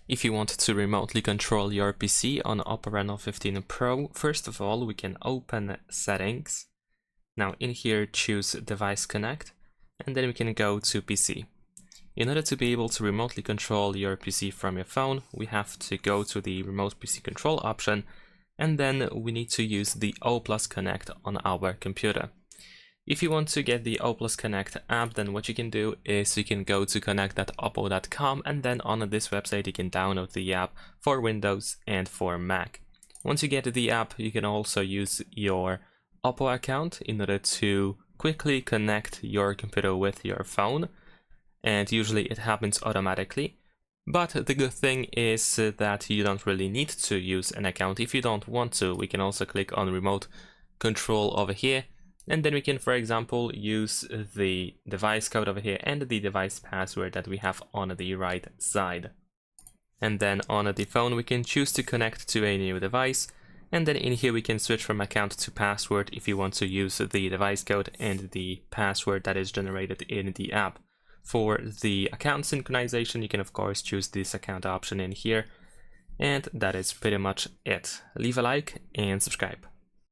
If you want to remotely control your PC on OPPO Reno 15 Pro, first of all, we can open Settings. Now in here, choose Device Connect, and then we can go to PC. In order to be able to remotely control your PC from your phone, we have to go to the Remote PC Control option, and then we need to use the OPPO Connect on our computer. If you want to get the OPPO Connect app, then what you can do is you can go to connect.oppo.com, and then on this website you can download the app for Windows and for Mac. Once you get the app, you can also use your OPPO account in order to quickly connect your computer with your phone, and usually it happens automatically. But the good thing is that you don't really need to use an account. If you don't want to, we can also click on Remote Control over here, and then we can, for example, use the device code over here and the device password that we have on the right side. And then on the phone, we can choose to connect to a new device. And then in here, we can switch from account to password if you want to use the device code and the password that is generated in the app. For the account synchronization, you can of course choose this account option in here. And that is pretty much it. Leave a like and subscribe.